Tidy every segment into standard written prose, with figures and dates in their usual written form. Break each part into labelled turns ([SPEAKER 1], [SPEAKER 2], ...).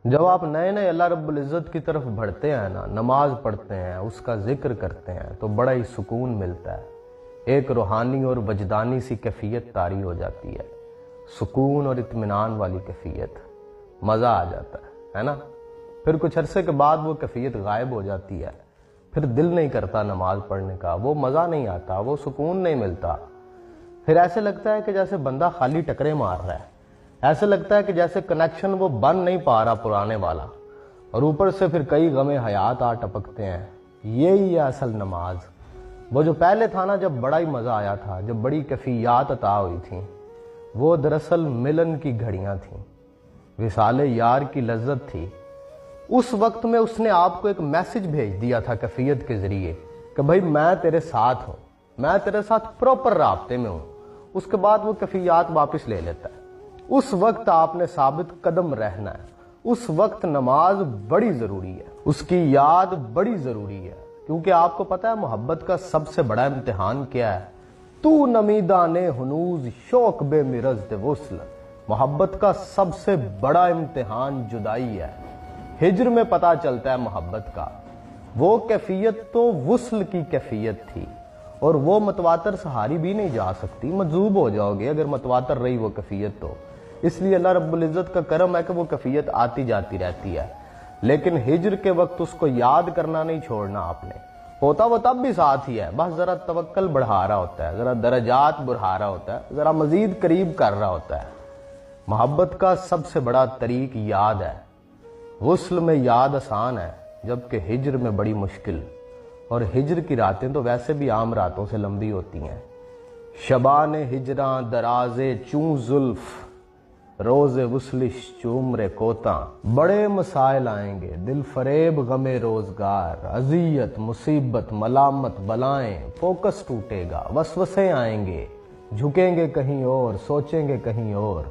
[SPEAKER 1] جب آپ نئے نئے اللہ رب العزت کی طرف بڑھتے ہیں نا، نماز پڑھتے ہیں، اس کا ذکر کرتے ہیں، تو بڑا ہی سکون ملتا ہے، ایک روحانی اور وجدانی سی کیفیت طاری ہو جاتی ہے، سکون اور اطمینان والی کیفیت، مزہ آ جاتا ہے نا۔ پھر کچھ عرصے کے بعد وہ کیفیت غائب ہو جاتی ہے، پھر دل نہیں کرتا نماز پڑھنے کا، وہ مزہ نہیں آتا، وہ سکون نہیں ملتا، پھر ایسے لگتا ہے کہ جیسے بندہ خالی ٹکرے مار رہا ہے، ایسے لگتا ہے کہ جیسے کنیکشن وہ بن نہیں پا رہا پرانے والا، اور اوپر سے پھر کئی غم حیات آ ٹپکتے ہیں۔ یہی ہے اصل نماز۔ وہ جو پہلے تھا نا، جب بڑا ہی مزہ آیا تھا، جب بڑی کیفیات عطا ہوئی تھیں، وہ دراصل ملن کی گھڑیاں تھیں، وصال یار کی لذت تھی۔ اس وقت میں اس نے آپ کو ایک میسج بھیج دیا تھا کیفیت کے ذریعے کہ بھائی میں تیرے ساتھ ہوں، میں تیرے ساتھ پراپر رابطے میں ہوں۔ اس کے بعد وہ کیفیات واپس لے لیتا ہے۔ اس وقت آپ نے ثابت قدم رہنا ہے، اس وقت نماز بڑی ضروری ہے، اس کی یاد بڑی ضروری ہے، کیونکہ آپ کو پتا ہے محبت کا سب سے بڑا امتحان کیا ہے؟ تو نمیدان ہنوز شوق بے مرزد وصل۔ محبت کا سب سے بڑا امتحان جدائی ہے۔ ہجر میں پتا چلتا ہے محبت کا۔ وہ کیفیت تو وصل کی کیفیت تھی، اور وہ متواتر سہاری بھی نہیں جا سکتی، مجذوب ہو جاؤ گے اگر متواتر رہی وہ کیفیت تو۔ اس لیے اللہ رب العزت کا کرم ہے کہ وہ کیفیت آتی جاتی رہتی ہے، لیکن ہجر کے وقت اس کو یاد کرنا نہیں چھوڑنا آپ نے۔ ہوتا وہ تب بھی ساتھ ہی ہے، بس ذرا توکل بڑھا رہا ہوتا ہے، ذرا درجات بڑھا رہا ہوتا ہے، ذرا مزید قریب کر رہا ہوتا ہے۔ محبت کا سب سے بڑا طریق یاد ہے۔ وصل میں یاد آسان ہے، جبکہ ہجر میں بڑی مشکل، اور ہجر کی راتیں تو ویسے بھی عام راتوں سے لمبی ہوتی ہیں۔ شبان ہجراں درازے چوں زلف، روز وصلش چومر کوتاں۔ بڑے مسائل آئیں گے، دل فریب غم روزگار، اذیت مصیبت ملامت بلائیں، فوکس ٹوٹے گا، وسوسے آئیں گے، جھکیں گے کہیں اور، سوچیں گے کہیں اور،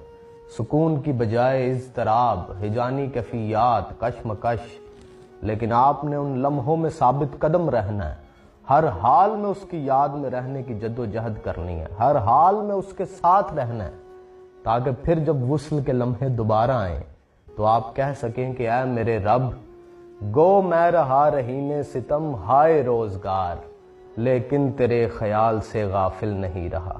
[SPEAKER 1] سکون کی بجائے اضطراب، ہجانی کیفیات، کشمکش۔ لیکن آپ نے ان لمحوں میں ثابت قدم رہنا ہے، ہر حال میں اس کی یاد میں رہنے کی جد و جہد کرنی ہے، ہر حال میں اس کے ساتھ رہنا ہے، تاکہ پھر جب وصل کے لمحے دوبارہ آئیں تو آپ کہہ سکیں کہ اے میرے رب، گو میں رہا رہینے ستم ہائے روزگار، لیکن تیرے خیال سے غافل نہیں رہا۔